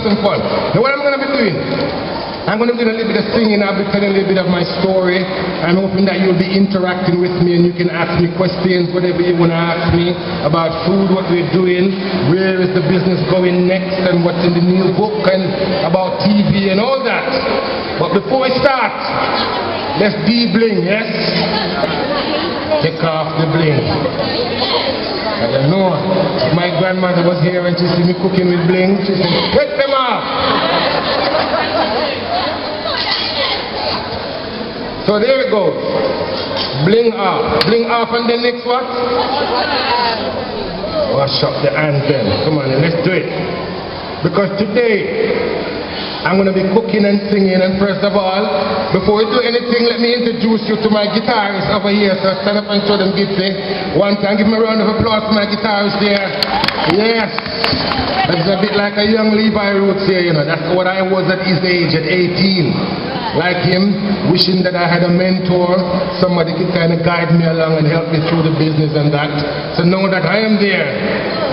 have some fun. Now what I'm going to be doing, I'm going to be doing a little bit of singing. I'll be telling a little bit of my story. I'm hoping that you'll be interacting with me and you can ask me questions, whatever you want to ask me about food, what we're doing, where is the business going next, and what's in the new book, and about TV and all that. But before we start, let's de-bling, yes? Take off the bling. I don't know. If my grandmother was here and she see me cooking with bling, she said, take them off. So there it goes. Bling off. Bling off, and then next what? Wash up the anthem. Come on, let's do it. Because today, I'm going to be cooking and singing, and first of all, before we do anything, let me introduce you to my guitarist over here. So stand up and show them gitsy. One time, give me a round of applause for my guitarist there. Yes. That's a bit like a young Levi Roots here, you know. That's what I was at his age, at 18. Like him, wishing that I had a mentor, somebody could kind of guide me along and help me through the business and that. So now that I am there,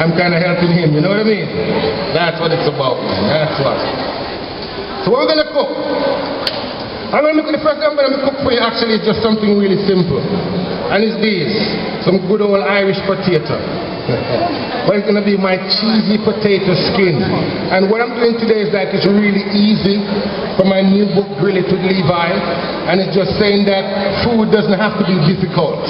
I'm kind of helping him, you know what I mean? That's what it's about, that's what. So what we're going to cook? The first thing I'm going to cook for you actually is just something really simple. And it's this, some good old Irish potato. But it's going to be my cheesy potato skin. And what I'm doing today is like, it's really easy for my new book, Grill It with Levi. And it's just saying that food doesn't have to be difficult.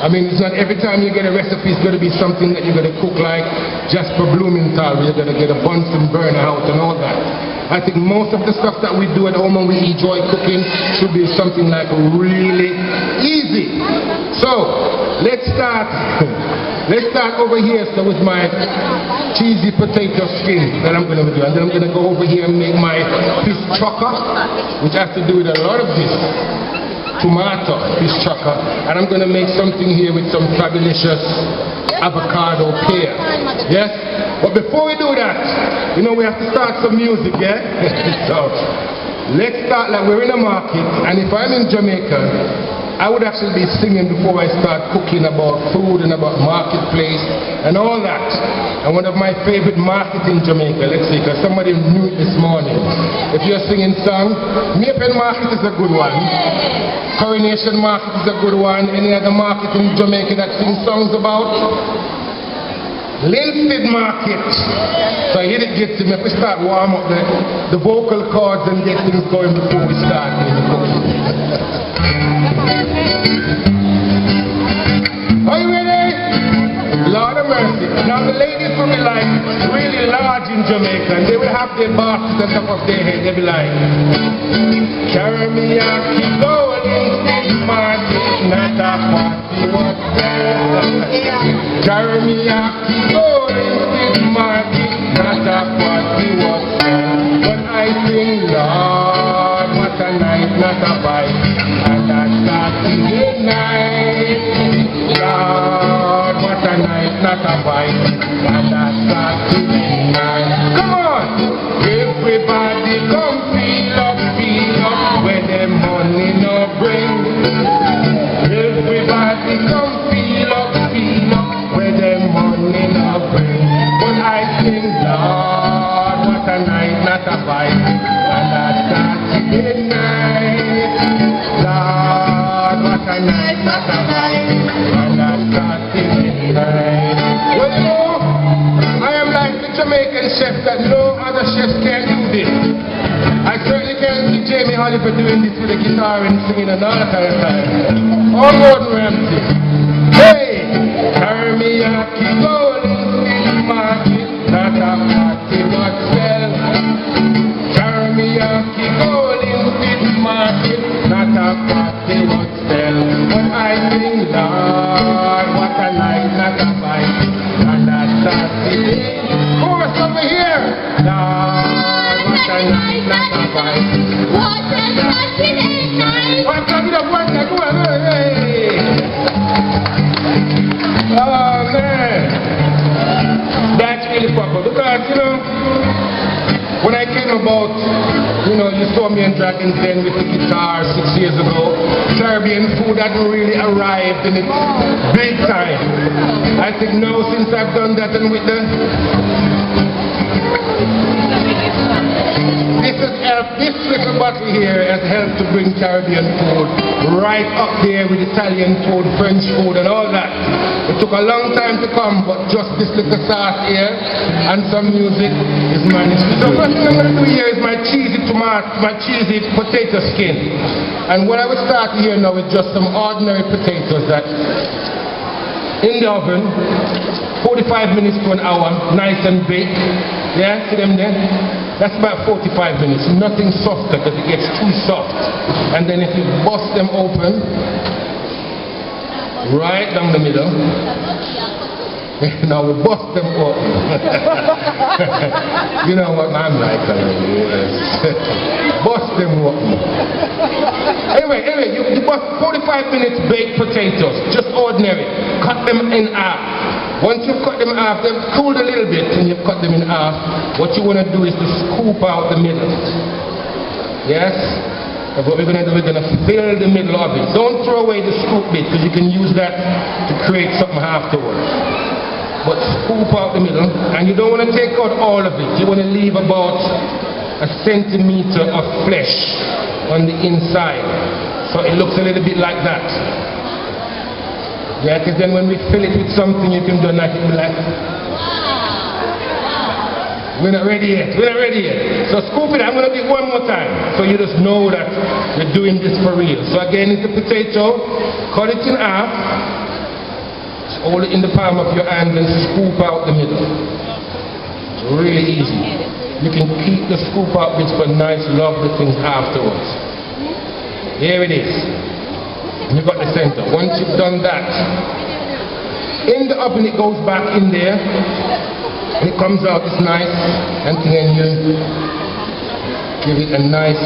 I mean, it's not every time you get a recipe, it's going to be something that you're going to cook like Jasper Blumenthal, where you're going to get a Bunsen burner out and all that. I think most of the stuff that we do at home when we enjoy cooking should be something like really easy. So, let's start. Let's start over here with my cheesy potato skin that I'm going to do. And then I'm going to go over here and make my fish chucker, which has to do with a lot of this. Tomato fish chucker. And I'm going to make something here with some fabulous avocado pear. Yes? But before we do that, you know, we have to start some music, yeah? So, let's start like we're in a market. And if I'm in Jamaica, I would actually be singing before I start cooking about food and about marketplace and all that. And one of my favorite markets in Jamaica, let's see, because somebody knew it this morning. If you're singing song, Maypen Market is a good one. Coronation Market is a good one. Any other market in Jamaica that sing songs about? Linstead Market. So here it gets to me. If we start warm up the vocal cords and get things going before we start cooking. Are you ready? Lord of mercy. Now the ladies will be like really large in Jamaica, and they will have their baskets on top of their head. They'll be like, carry me out, keep going, market, not a party, what's there? Carry me out, keep going, market, not a party, what's there? When I sing, Lord, what a night, not a bite, and that's Saturday night. Lord, what a night, not a bite, and that's Saturday night. Come on! Everybody come feel up, where the money no bring. Everybody come feel up, where the money no bring. When I sing, Lord, what a night, not a bite, and that's Saturday night. Lord, what a night, not a bite, and that's Saturday night. Well, you know, I am like the Jamaican chef that no other chefs can do this. I certainly can't see Jamie Oliver doing this with a guitar and singing and all that kind of time. Or Gordon Ramsay. Hey! Carry me a keep going in the market, not a party but sell. Carry me a keep going in the market, not a party but sell. When I sing, Lord, what a night, not a bite, and that's Saturday. Chorus over here! Lord, what a night, not a bite. What a Saturday night! What's up, go on, hey! Oh man, that's really proper because, you know, when I came about, you know, you saw me in Dragon's Den with the guitar 6 years ago. Caribbean food hadn't really arrived in its big time. I think now since I've done that and with the helped, this little bottle here has helped to bring Caribbean food right up there with Italian food, French food and all that. It took a long time to come, but just this little sauce here and some music is managed. So first thing I'm going to do here is my cheesy tomato, my cheesy potato skin. And what I will start here now is just some ordinary potatoes that in the oven, 45 minutes to an hour, nice and baked. Yeah, see them there? That's about 45 minutes, nothing softer because it gets too soft. And then if you bust them open, right down the middle, now we bust them open. You know what I'm like already, yes. Bust them open. Anyway, you bust 45 minutes baked potatoes, just ordinary. Cut them in half. Once you've cut them in half, they've cooled a little bit and you've cut them in half. What you want to do is to scoop out the middle. Yes? That's what we're going to do. We're going to fill the middle of it. Don't throw away the scoop bit because you can use that to create something afterwards. But scoop out the middle, and you don't want to take out all of it. You want to leave about a centimeter of flesh on the inside. So it looks a little bit like that. Yeah, because then when we fill it with something, you can do like, we're not ready yet, we're not ready yet. So scoop it, I'm going to do it one more time. So you just know that we're doing this for real. So again, it's the potato, cut it in half, hold it in the palm of your hand and scoop out the middle. Really easy. You can keep the scoop out bits for nice, lovely things afterwards. Here it is. You've got the center. Once you've done that, in the oven it goes back in there. And it comes out, it's nice. And then you give it a nice...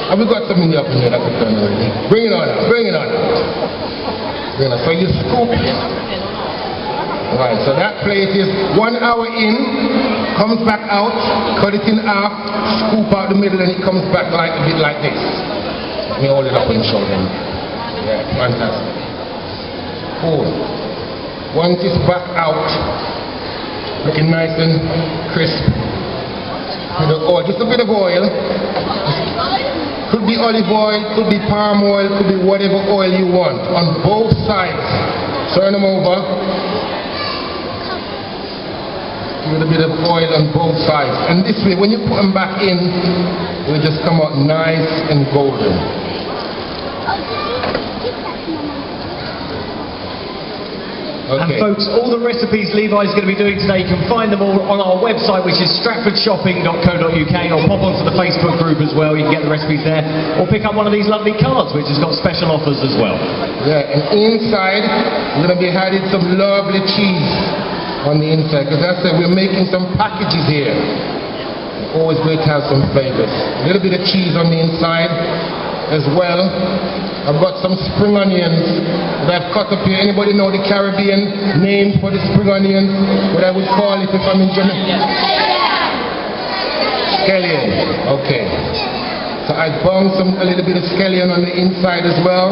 Have we got some in the oven here that we've done already? Bring it on out, bring it on out. So you scoop it. Right, so that plate is 1 hour in, comes back out, cut it in half, scoop out the middle and it comes back like a bit like this. Let me hold it up and show them. Yeah, fantastic. Cool. Once it's back out, looking nice and crisp. With the oil, just a bit of oil. Could be olive oil, could be palm oil, could be whatever oil you want. On both sides. Turn them over. Give it a bit of oil on both sides. And this way, when you put them back in, they will just come out nice and golden. And Okay. folks, all the recipes Levi's going to be doing today, you can find them all on our website, which is stratfordshopping.co.uk, or pop onto the Facebook group as well. You can get the recipes there, or pick up one of these lovely cards, which has got special offers as well. Yeah, and inside, we're going to be adding some lovely cheese on the inside, because as I said, we're making some packages here. Always great to have some flavors. A little bit of cheese on the inside as well. I've got some spring onions that I've cut up here. Anybody know the Caribbean name for the spring onions? What I would call it if I'm in Jamaica? Scallion. Okay. So I found a little bit of scallion on the inside as well.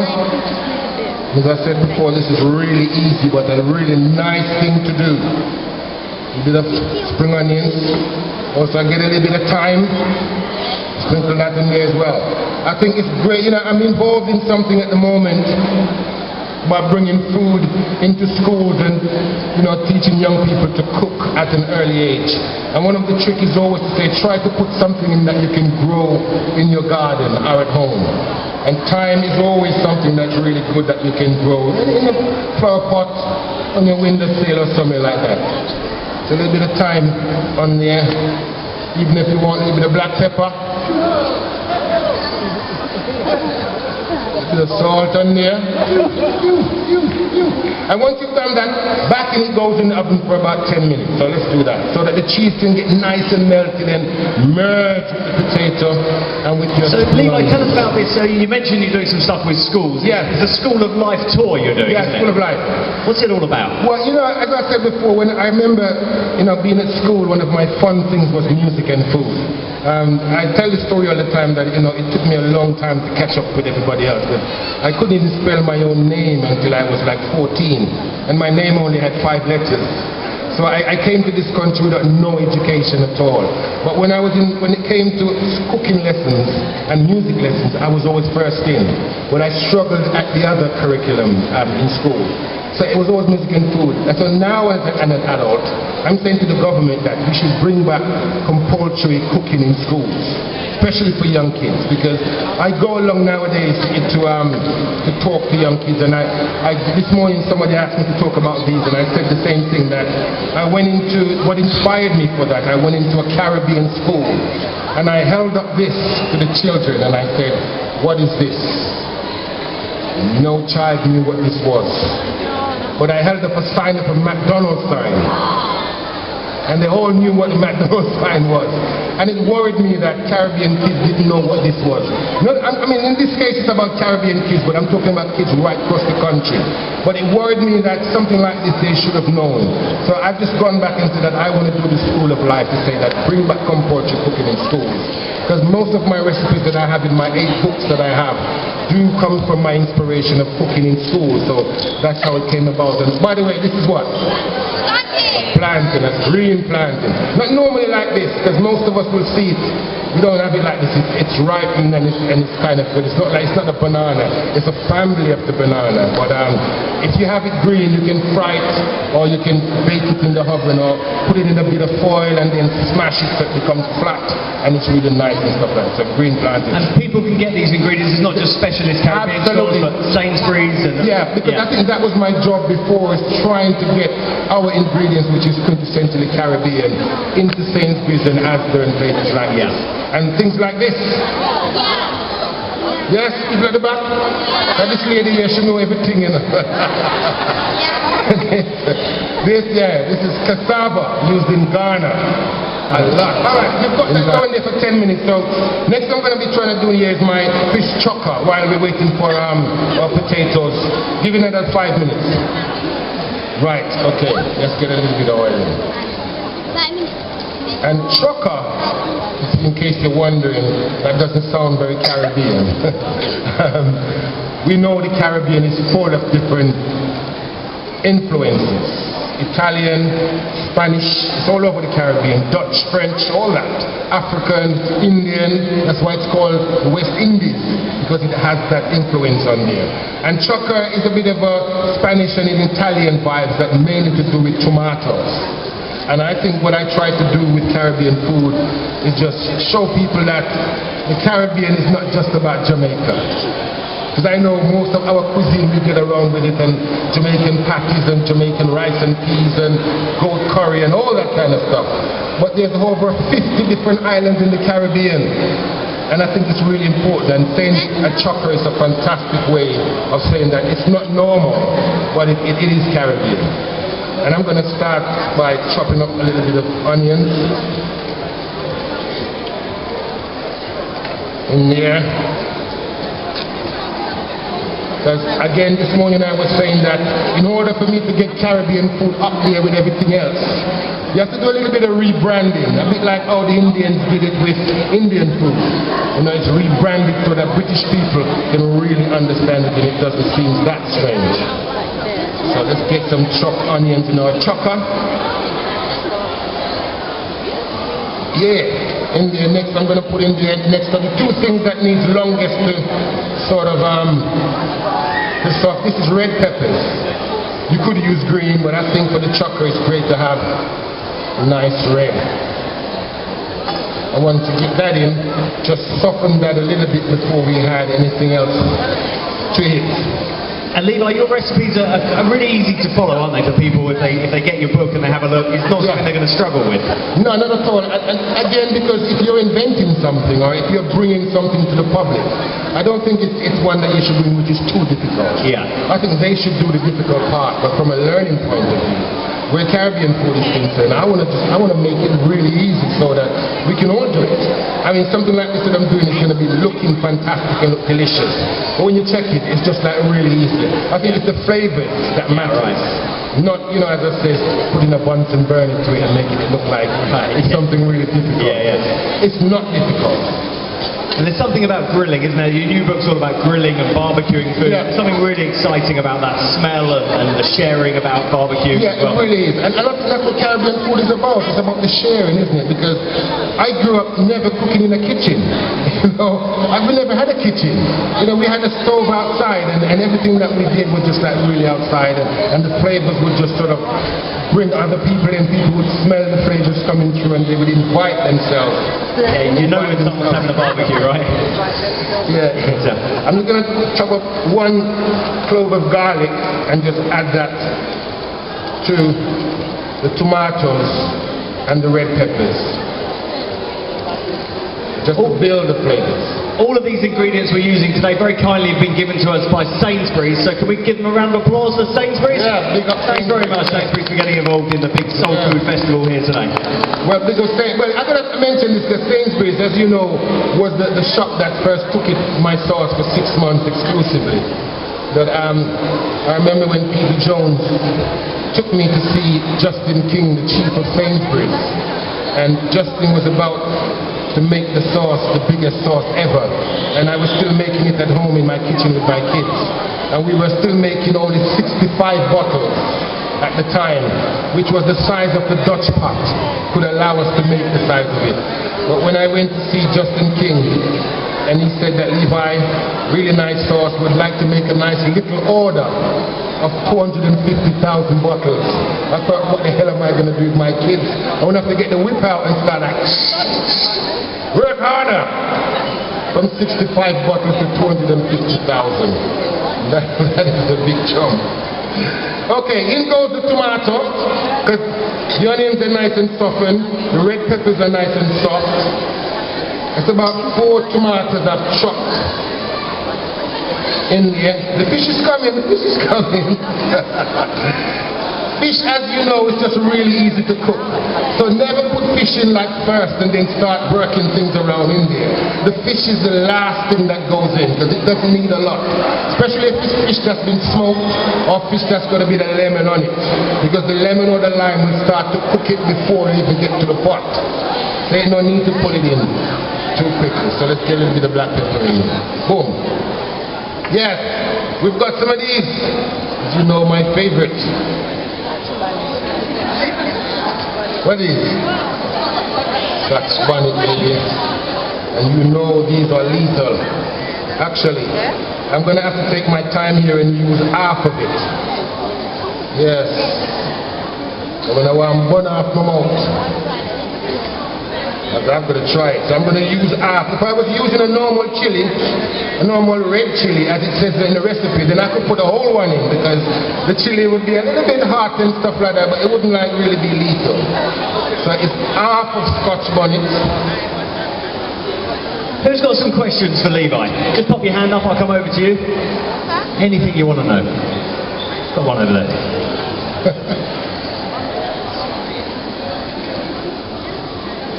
As I said before, this is really easy, but a really nice thing to do. A bit of spring onions. Also, I get a little bit of thyme. Sprinkle that in there as well. I think it's great, you know, I'm involved in something at the moment by bringing food into schools and, you know, teaching young people to cook at an early age. And one of the tricks is always to say, try to put something in that you can grow in your garden or at home. And thyme is always something that's really good that you can grow in a flower pot on your windowsill or something like that. So a little bit of thyme on there, even if you want a little bit of black pepper. A bit of salt on there. And once you've done that, back in it goes in the oven for about 10 minutes. So let's do that. So that the cheese can get nice and melted and merge with the potato and with your... So Levi, tell us about this. So you mentioned you're doing some stuff with schools. Yeah. It's a School of Life tour you're doing, Yeah, School of Life. What's it all about? Well, you know, as I said before, when I remember, you know, being at school, one of my fun things was music and food. I tell the story all the time that, you know, it took me a long time to catch up with everybody else. But I couldn't even spell my own name until I was like 14. And my name only had 5 letters. So I came to this country without no education at all. But when it came to cooking lessons and music lessons, I was always first in. But I struggled at the other curriculum in school. So it was always music and food. And so now as an adult, I'm saying to the government that we should bring back compulsory cooking in schools, especially for young kids, because I go along nowadays to talk to young kids, and this morning somebody asked me to talk about these, and I said the same thing, that I went into, what inspired me for that, I went into a Caribbean school, and I held up this to the children, and I said, what is this? No child knew what this was. But I held up a sign of a McDonald's sign. And they all knew what the McDonald's sign was. And it worried me that Caribbean kids didn't know what this was. I mean, in this case it's about Caribbean kids, but I'm talking about kids right across the country. But it worried me that something like this they should have known. So I've just gone back into that. I want to do the school of life to say that bring back compulsory cooking in schools. Because most of my recipes that I have in my 8 books that I have do come from my inspiration of cooking in school. So that's how it came about. And by the way, this is what? Plantain, that's green plantain. Not normally like this, because most of us will see it. We don't have it like this. It's ripened and it's kind of good. It's not a banana. It's a family of the banana. But if you have it green, you can fry it, or you can bake it in the oven, or put it in a bit of foil and then smash it so it becomes flat, and it's really nice and stuff like that. So green plantain. And people can get these ingredients. It's not just specialist Caribbean stores, but Sainsbury's and because I think that was my job before, is trying to get our ingredients, which is quintessentially Caribbean, into Sainsbury's and Asda and places like this. And things like this. Yes, people at the back? Now this lady here, she know everything, you know. This is cassava used in Ghana. A lot. Alright, we've got that going there for 10 minutes. So next I'm going to be trying to do here is my fish chocker while we're waiting for our potatoes. Giving it at 5 minutes. Right, okay. Let's get a little bit of oil in. 5 minutes. And chocker, in case you're wondering, that doesn't sound very Caribbean. We know the Caribbean is full of different influences. Italian, Spanish, it's all over the Caribbean, Dutch, French, all that. African, Indian, that's why it's called the West Indies, because it has that influence on there. And chocker is a bit of a Spanish and Italian vibes that mainly to do with tomatoes. And I think what I try to do with Caribbean food is just show people that the Caribbean is not just about Jamaica. Because I know most of our cuisine, we get around with it, and Jamaican patties and Jamaican rice and peas and goat curry and all that kind of stuff. But there's over 50 different islands in the Caribbean. And I think it's really important. And saying a chocker is a fantastic way of saying that it's not normal, but it is Caribbean. And I'm going to start by chopping up a little bit of onions in there. Because again, this morning I was saying that in order for me to get Caribbean food up there with everything else, you have to do a little bit of rebranding, a bit like how the Indians did it with Indian food. You know, it's rebranded so that British people can really understand it and it doesn't seem that strange. So let's get some chopped onions in our chocker. Yeah, in there next I'm going to put in there next to the 2 things that needs longest to sort of this is red peppers. You could use green, but I think for the chocker it's great to have nice red. I want to get that in, just soften that a little bit before we add anything else to it. And Levi, your recipes are really easy to follow, aren't they, for people if they get your book and they have a look? It's not something they're going to struggle with. No, not at all. And again, because if you're inventing something or if you're bringing something to the public, I don't think it's one that you should bring which is too difficult. Yeah. I think they should do the difficult part, but from a learning point of view, where Caribbean food is concerned, I want to make it really easy so that we can all do it. I mean, something like this that I'm doing is going to be looking fantastic and look delicious. But when you check it, it's just like really easy. I think it's the flavors that matter. Not, you know, as I say, putting a Bunsen burner to it and making it look like it's something really difficult. It's not difficult. And there's something about grilling, isn't there? Your new book's all about grilling and barbecuing food. Something really exciting about that smell and the sharing about barbecue. Yeah, it really is. And that's what Caribbean food is about. It's about the sharing, isn't it? Because I grew up never cooking in a kitchen. You know, we never had a kitchen. You know, we had a stove outside, and everything that we did was just like really outside, and the flavors would just sort of bring other people in. People would smell the flavors coming through, and they would invite themselves. Yeah, you know when someone's having a barbecue, right? Yeah. I'm just going to chop up 1 clove of garlic and just add that to the tomatoes and the red peppers. Just to build the flavors. All of these ingredients we're using today very kindly have been given to us by Sainsbury's, so can we give them a round of applause for Sainsbury's? Yeah, big up. Thanks very much, Sainsbury's, for getting involved in the big Soul Food Festival here today. Well, big up well, I'm going to mention this, that Sainsbury's, as you know, was the shop that first took my sauce for 6 months exclusively. That I remember when Peter Jones took me to see Justin King, the chief of Sainsbury's, and Justin was about to make the sauce, the biggest sauce ever, and I was still making it at home in my kitchen with my kids, and we were still making only 65 bottles at the time, which was the size of the Dutch pot, could allow us to make the size of it. But when I went to see Justin King, and he said that Levi, really nice sauce, would like to make a nice little order of 250,000 bottles. I thought, what the hell am I going to do with my kids? I won't have to get the whip out and start like, work harder! From 65 bottles to 250,000. That is a big jump. Okay, in goes the tomato, because the onions are nice and softened, the red peppers are nice and soft. It's about 4 tomatoes I've chopped in here. The fish is coming, the fish is coming. Fish, as you know, is just really easy to cook. So never put fish in like first and then start working things around in there. The fish is the last thing that goes in because it doesn't need a lot. Especially if it's fish that's been smoked or fish that's got to be the lemon on it. Because the lemon or the lime will start to cook it before it even gets to the pot. There ain't no need to put it in too quickly. So let's get a little bit of black pepper in. Boom. Yes, we've got some of these. As you know, my favorite. What is? Scotch bonnet, baby. And you know these are lethal. Actually, I'm going to have to take my time here and use half of it. Yes. I'm going to burn off my mouth. I'm going to try it. So I'm going to use half. If I was using a normal chili, a normal red chili, as it says in the recipe, then I could put a whole one in because the chili would be a little bit hot and stuff like that, but it wouldn't like really be lethal. So it's half of Scotch bonnet. Who's got some questions for Levi? Just pop your hand up, I'll come over to you. Anything you want to know. Got one over there.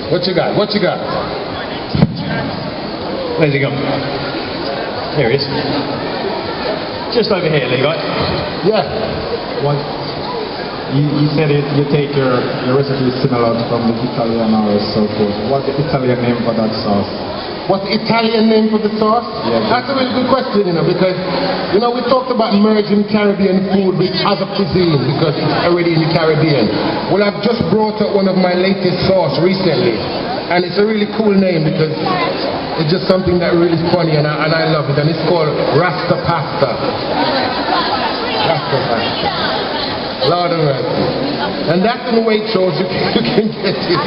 What you got? What you got? Where's he gone? There he is. Just over here, Levi. Yeah. What? You said it, you take your recipe similar from the Italian or so forth. What's the Italian name for that sauce? What's the Italian name for the sauce? Yeah. That's a really good question, because, we talked about merging Caribbean food with other cuisine because it's already in the Caribbean. Well, I've just brought up one of my latest sauce recently, and it's a really cool name because it's just something that really is funny, and I love it, and it's called Rasta Pasta. Rasta Pasta. Lord of mercy. And that's in Waitrose, you can get it.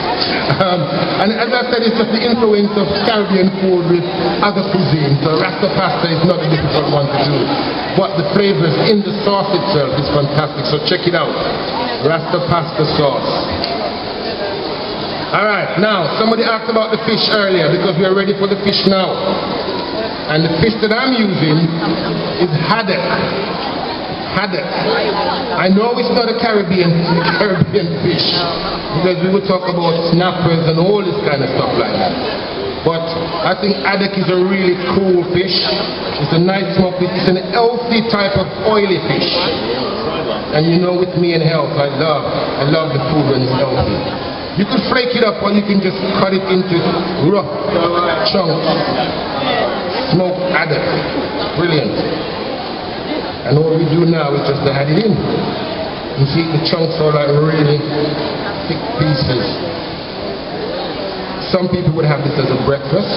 And as I said, it's just the influence of Caribbean food with other cuisine. So Rasta Pasta is not a difficult one to do. But the flavors in the sauce itself is fantastic. So check it out. Rasta Pasta sauce. Alright, now, somebody asked about the fish earlier because we are ready for the fish now. And the fish that I'm using is haddock. Haddock. I know it's not a Caribbean fish because we would talk about snappers and all this kind of stuff like that. But I think haddock is a really cool fish. It's a nice smoked fish. It's an healthy type of oily fish. And with me and health, I love the food when it's healthy. You could flake it up or you can just cut it into rough chunks. Smoked haddock. Brilliant. And all we do now is just to add it in. You see, the chunks are like really thick pieces. Some people would have this as a breakfast.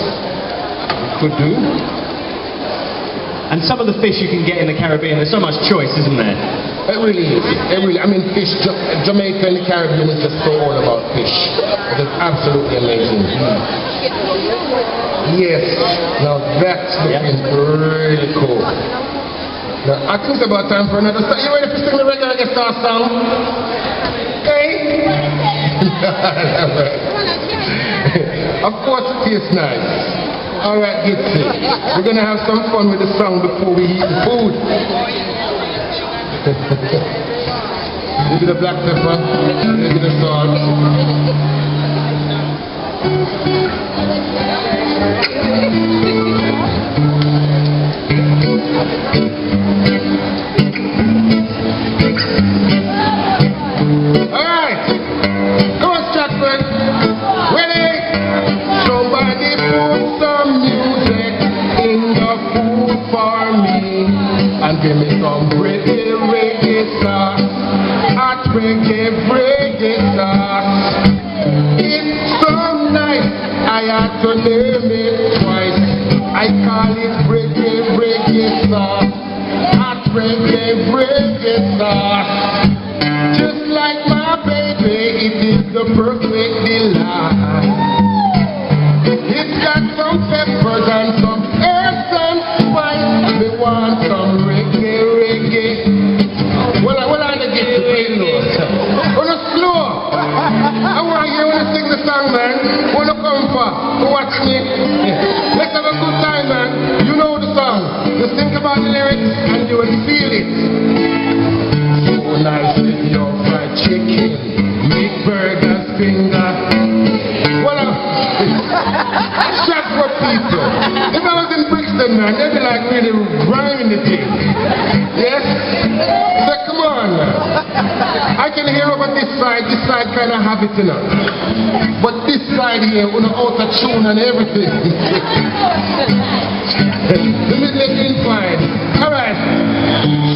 Could do. And some of the fish you can get in the Caribbean, there's so much choice, isn't there? It really is. It really, I mean, fish, Jamaica and the Caribbean is just so all about fish. It is absolutely amazing. Yes, now that's looking really cool. Now, I think it's about time for another song. You ready to sing the Reggae Reggae Sauce song? Hey? Of course it tastes nice. Alright, get it. We're gonna have some fun with the song before we eat the food. A bit of black pepper, a bit of salt. Alright, come on Stratford. Ready? Somebody put some music in the food for me and give me some reggae reggae sauce. Hot reggae reggae sauce. It's so nice, I had to name it twice. I call it reggae reggae sauce. Hot reggae reggae sauce. Just like my baby, it is the perfect delight. It's got some peppers and some herbs and spice. We want some reggae reggae. Well, I get to play Lord. Wanna slow? I want you to sing the song, man. Wanna come for? To watch me? Let's have a good time, man. You know the song. Just think about the lyrics and you will feel it. So nice with your fried chicken, make burgers, finger. Well, Stratford people. If I was in Brixton, man, they'd be like really grinding the thing. Yes? So come on, man. I can hear over this side kind of have it, you know. But this side here, on the outer tune and everything. The middle is inclined. Alright.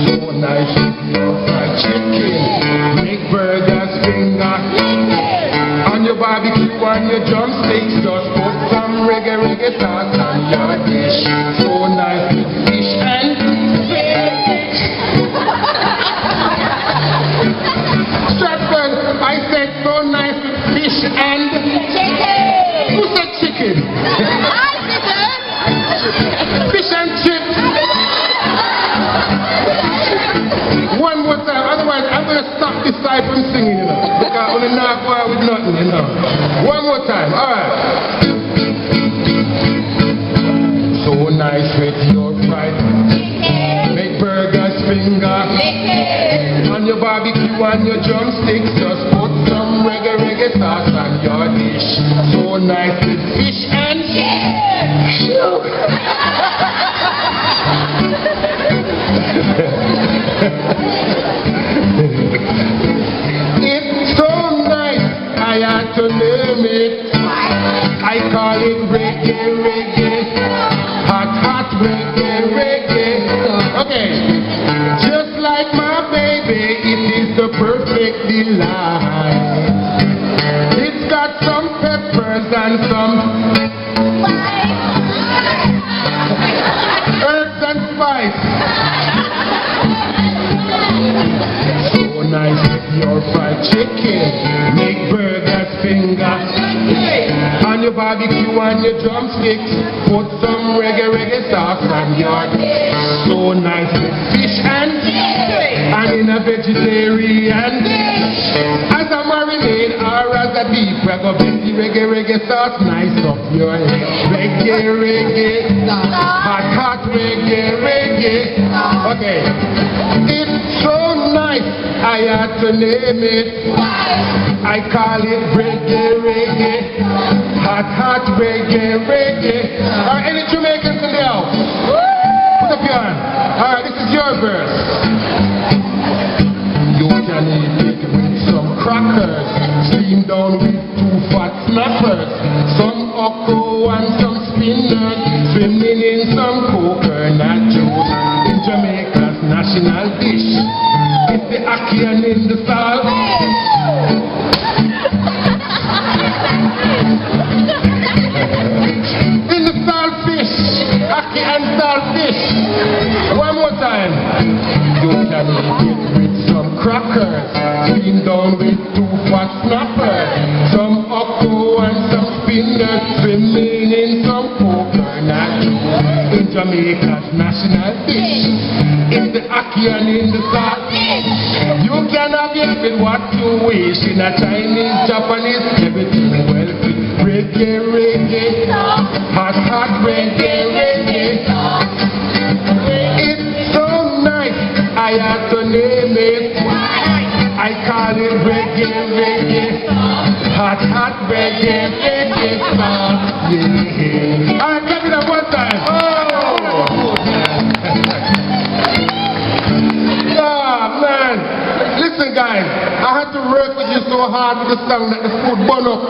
So nice with your fried chicken, make burgers, finger. On your barbecue, on your drumsticks, just put some reggae reggae sauce on your dish. So nice with fish and fish. Stratford, I said so nice with fish and chicken. Who said chicken? I said fish and chips. One more time, otherwise I'm going to stop this side from singing, you know. Because only not far with nothing, you know. One more time, alright. So nice with your fried chicken. Make burgers, finger. Chicken. On your barbecue, on your drumsticks, just put some reggae reggae sauce on your dish. So nice with fish and chicken. It's so nice, I had to name it. I call it reggae reggae, hot reggae reggae. Okay, just like my baby, it is the perfect delight. It's got some peppers and some herbs and spice. So nice with your fried chicken, make burgers, finger. On your barbecue, on your drumsticks, put some reggae reggae sauce on your dish. So nice with fish and in a vegetarian dish. As a marinade or as a beef, we're going to the reggae reggae sauce nice up your head. Reggae reggae, hot reggae reggae. Okay, it's so nice, I had to name it. I call it reggae reggae, hot reggae reggae. Are any Jamaicans in the house? Put up your hand. Alright, this is your verse. You can eat it with some crackers, steam down with 2 fat snappers, some okra and some spinach, swimming in some coconut juice. In Jamaica's national dish, it's the ackee and in the marinated with some crackers, steamed down with 2 fat snappers, some octo and some spinach, swimming in some coconut juice. In Jamaica's national dish, in the ackee and in the salt. You can have it what you wish. In a Chinese, Japanese, everything well fit. Reggae, reggae, hot, hot reggae, reggae. It's so nice, I have to name it. I call it reggae, reggae, hot, hot reggae, reggae sauce. Yeah. Alright, clap it up one time. Oh! Ah, man. Listen, guys, I had to work with you so hard with the song that the food burn up.